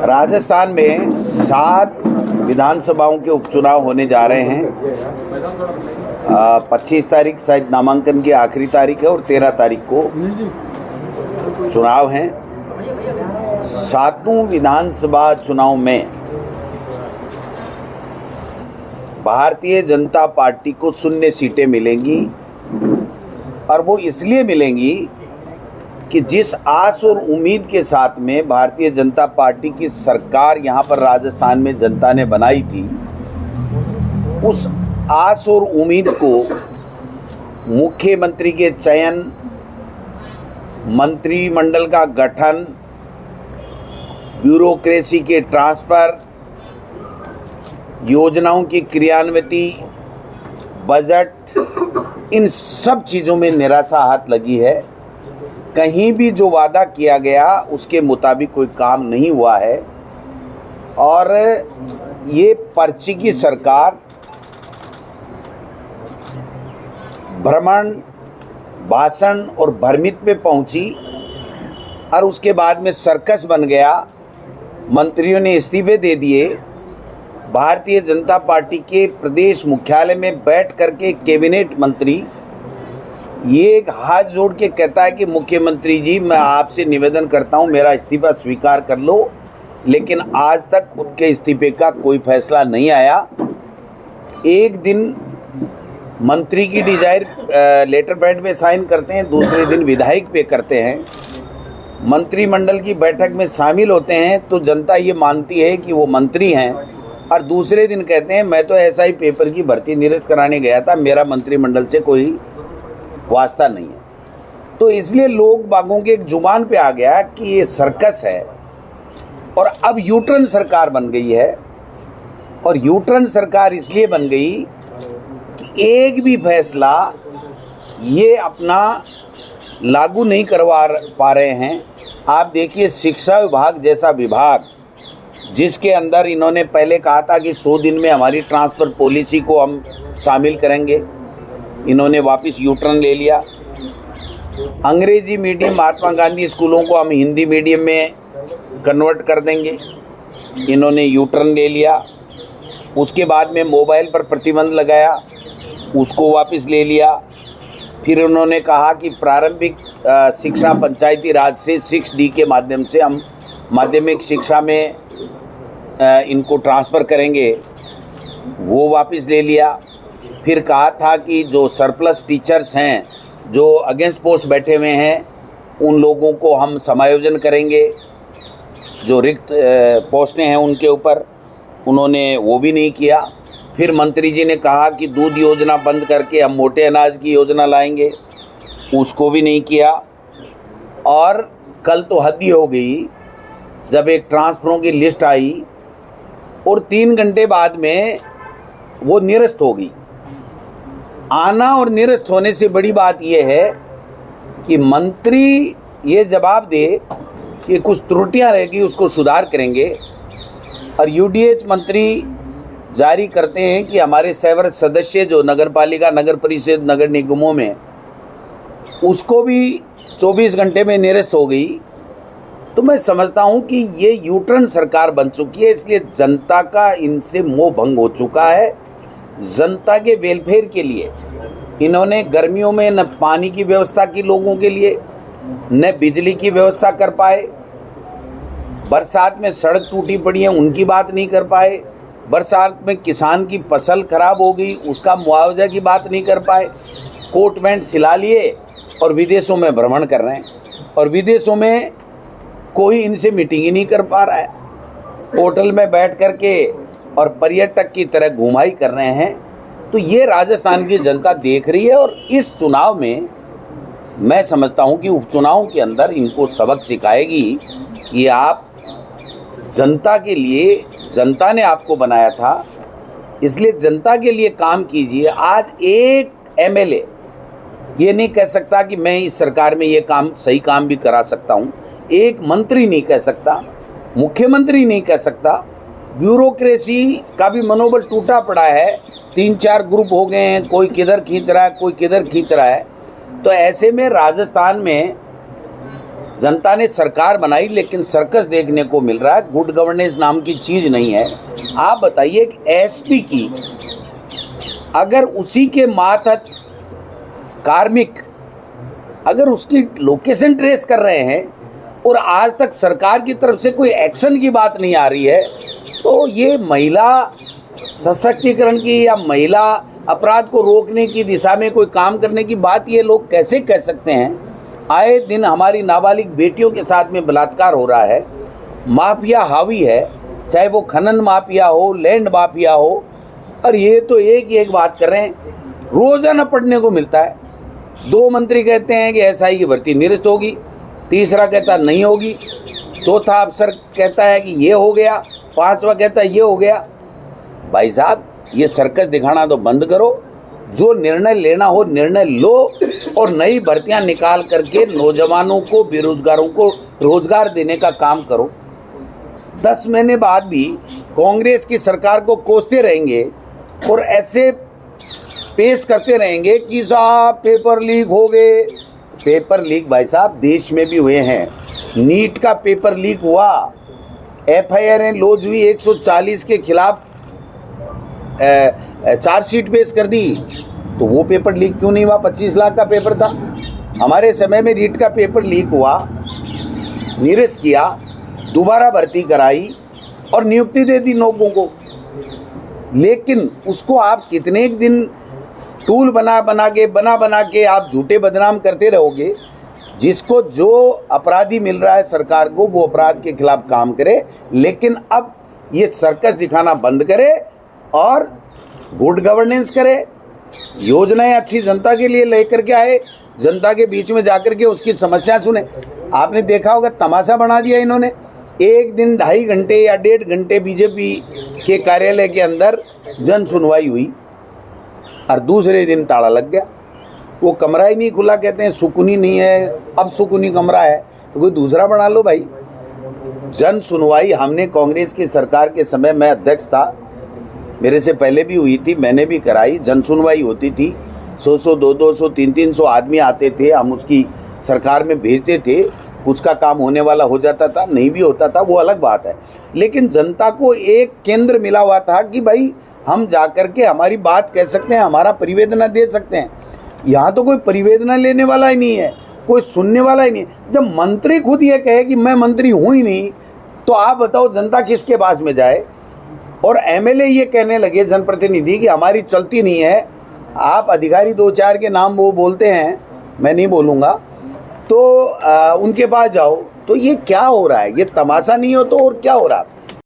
राजस्थान में 7 विधानसभाओं के उपचुनाव होने जा रहे हैं। 25 तारीख शायद नामांकन की आखिरी तारीख है और 13 तारीख को चुनाव हैं। 7 विधानसभा चुनाव में भारतीय जनता पार्टी को 0 सीटें मिलेंगी और वो इसलिए मिलेंगी कि जिस आस और उम्मीद के साथ में भारतीय जनता पार्टी की सरकार यहाँ पर राजस्थान में जनता ने बनाई थी, उस आस और उम्मीद को मुख्यमंत्री के चयन, मंत्रिमंडल का गठन, ब्यूरोक्रेसी के ट्रांसफर, योजनाओं की क्रियान्विति, बजट, इन सब चीज़ों में निराशा हाथ लगी है। कहीं भी जो वादा किया गया उसके मुताबिक कोई काम नहीं हुआ है और ये पर्ची की सरकार भ्रमण, भाषण और भ्रमित पे पहुंची और उसके बाद में सर्कस बन गया। मंत्रियों ने इस्तीफे दे दिए। भारतीय जनता पार्टी के प्रदेश मुख्यालय में बैठ करके कैबिनेट मंत्री ये एक हाथ जोड़ के कहता है कि मुख्यमंत्री जी, मैं आपसे निवेदन करता हूं, मेरा इस्तीफा स्वीकार कर लो, लेकिन आज तक उनके इस्तीफे का कोई फैसला नहीं आया। एक दिन मंत्री की डिजायर लेटर पैड में साइन करते हैं, दूसरे दिन विधायक पे करते हैं। मंत्रिमंडल की बैठक में शामिल होते हैं तो जनता ये मानती है कि वो मंत्री हैं और दूसरे दिन कहते हैं मैं तो एसआई पेपर की भर्ती निरस्त कराने गया था, मेरा मंत्रिमंडल से कोई वास्ता नहीं है। तो इसलिए लोग बागों के एक जुबान पे आ गया कि ये सर्कस है और अब यूटर्न सरकार बन गई है। और यूटर्न सरकार इसलिए बन गई कि एक भी फैसला ये अपना लागू नहीं करवा पा रहे हैं। आप देखिए, शिक्षा विभाग जैसा विभाग जिसके अंदर इन्होंने पहले कहा था कि 100 दिन में हमारी ट्रांसफ़र पॉलिसी को हम शामिल करेंगे, इन्होंने वापस यूटर्न ले लिया। अंग्रेजी मीडियम महात्मा गांधी स्कूलों को हम हिंदी मीडियम में कन्वर्ट कर देंगे, इन्होंने यूटर्न ले लिया। उसके बाद में मोबाइल पर प्रतिबंध लगाया, उसको वापस ले लिया। फिर उन्होंने कहा कि प्रारंभिक शिक्षा पंचायती राज से 6D के माध्यम से हम माध्यमिक शिक्षा में इनको ट्रांसफ़र करेंगे, वो वापस ले लिया। फिर कहा था कि जो सरप्लस टीचर्स हैं, जो अगेंस्ट पोस्ट बैठे हुए हैं, उन लोगों को हम समायोजन करेंगे, जो रिक्त पोस्टें हैं उनके ऊपर, उन्होंने वो भी नहीं किया। फिर मंत्री जी ने कहा कि दूध योजना बंद करके हम मोटे अनाज की योजना लाएंगे, उसको भी नहीं किया। और कल तो हद ही हो गई जब एक ट्रांसफरों की लिस्ट आई और 3 घंटे बाद में वो निरस्त हो गई। आना और निरस्त होने से बड़ी बात यह है कि मंत्री ये जवाब दे कि कुछ त्रुटियां रहेगी उसको सुधार करेंगे और यूडीएच मंत्री जारी करते हैं कि हमारे सेवर सदस्य जो नगर पालिका, नगर परिषद, नगर निगमों में, उसको भी 24 घंटे में निरस्त हो गई। तो मैं समझता हूं कि ये यूटर्न सरकार बन चुकी है, इसलिए जनता का इनसे मोह भंग हो चुका है। जनता के वेलफेयर के लिए इन्होंने गर्मियों में न पानी की व्यवस्था की लोगों के लिए, न बिजली की व्यवस्था कर पाए। बरसात में सड़क टूटी पड़ी है, उनकी बात नहीं कर पाए। बरसात में किसान की फसल खराब हो गई, उसका मुआवजा की बात नहीं कर पाए। कोट पैंट सिला लिए और विदेशों में भ्रमण कर रहे हैं और विदेशों में कोई इनसे मीटिंग ही नहीं कर पा रहा है। होटल में बैठ कर के और पर्यटक की तरह घुमाई कर रहे हैं। तो ये राजस्थान की जनता देख रही है और इस चुनाव में मैं समझता हूं कि उपचुनाव के अंदर इनको सबक सिखाएगी कि आप जनता के लिए, जनता ने आपको बनाया था, इसलिए जनता के लिए काम कीजिए। आज एक एमएलए ये नहीं कह सकता कि मैं इस सरकार में ये काम, सही काम भी करा सकता हूं। एक मंत्री नहीं कह सकता, मुख्यमंत्री नहीं कह सकता। ब्यूरोक्रेसी का भी मनोबल टूटा पड़ा है। 3-4 ग्रुप हो गए हैं, कोई किधर खींच रहा है, कोई किधर खींच रहा है। तो ऐसे में राजस्थान में जनता ने सरकार बनाई लेकिन सर्कस देखने को मिल रहा है, गुड गवर्नेंस नाम की चीज़ नहीं है। आप बताइए कि एसपी की अगर उसी के मातहत कार्मिक अगर उसकी लोकेशन ट्रेस कर रहे हैं और आज तक सरकार की तरफ से कोई एक्शन की बात नहीं आ रही है, तो ये महिला सशक्तिकरण की या महिला अपराध को रोकने की दिशा में कोई काम करने की बात ये लोग कैसे कह सकते हैं। आए दिन हमारी नाबालिग बेटियों के साथ में बलात्कार हो रहा है, माफिया हावी है, चाहे वो खनन माफिया हो, लैंड माफिया हो, और ये तो एक बात कर रहे हैं, रोजाना पढ़ने को मिलता है। 2 मंत्री कहते हैं कि एसआई की भर्ती निरस्त होगी, तीसरा कहता नहीं होगी, चौथा अफसर कहता है कि ये हो गया, 5वां कहता है ये हो गया। भाई साहब, ये सर्कस दिखाना तो बंद करो, जो निर्णय लेना हो निर्णय लो और नई भर्तियां निकाल करके नौजवानों को, बेरोजगारों को रोजगार देने का काम करो। 10 महीने बाद भी कांग्रेस की सरकार को कोसते रहेंगे और ऐसे पेश करते रहेंगे कि साहब पेपर लीक हो गए। पेपर लीक भाई साहब देश में भी हुए हैं। नीट का पेपर लीक हुआ, एफआईआर लॉन्च हुई, 140 के खिलाफ चार्जशीट पेश कर दी, तो वो पेपर लीक क्यों नहीं हुआ? 25 लाख का पेपर था। हमारे समय में नीट का पेपर लीक हुआ, निरस्त किया, दोबारा भर्ती कराई और नियुक्ति दे दी लोगों को। लेकिन उसको आप कितने एक दिन टूल बना के आप झूठे बदनाम करते रहोगे। जिसको जो अपराधी मिल रहा है सरकार को, वो अपराध के खिलाफ काम करे, लेकिन अब ये सर्कस दिखाना बंद करे और गुड गवर्नेंस करे, योजनाएं अच्छी जनता के लिए लेकर के आए, जनता के बीच में जाकर के उसकी समस्या सुने। आपने देखा होगा तमाशा बना दिया इन्होंने। एक दिन 2.5 घंटे या 1.5 घंटे बीजेपी के कार्यालय के अंदर जन सुनवाई हुई और दूसरे दिन ताला लग गया। वो कमरा ही नहीं खुला, कहते हैं सुकूनी नहीं है, अब सुकूनी कमरा है तो कोई दूसरा बना लो भाई। जन सुनवाई हमने कांग्रेस की सरकार के समय, मैं अध्यक्ष था, मेरे से पहले भी हुई थी, मैंने भी कराई। जन सुनवाई होती थी, 100 200 300 आदमी आते थे, हम उसकी सरकार में भेजते थे, कुछ का काम होने वाला हो जाता था, नहीं भी होता था, वो अलग बात है। लेकिन जनता को एक केंद्र मिला हुआ था कि भाई हम जाकर के हमारी बात कह सकते हैं, हमारा परिवेदना दे सकते हैं। यहाँ तो कोई परिवेदना लेने वाला ही नहीं है, कोई सुनने वाला ही नहीं है। जब मंत्री खुद ये कहे कि मैं मंत्री हूँ ही नहीं, तो आप बताओ जनता किसके पास में जाए। और एमएलए ये कहने लगे, जनप्रतिनिधि, कि हमारी चलती नहीं है। आप अधिकारी 2-4 के नाम वो बोलते हैं, मैं नहीं बोलूँगा, तो उनके पास जाओ। तो ये क्या हो रहा है? ये तमाशा नहीं हो तो और क्या हो रहा है?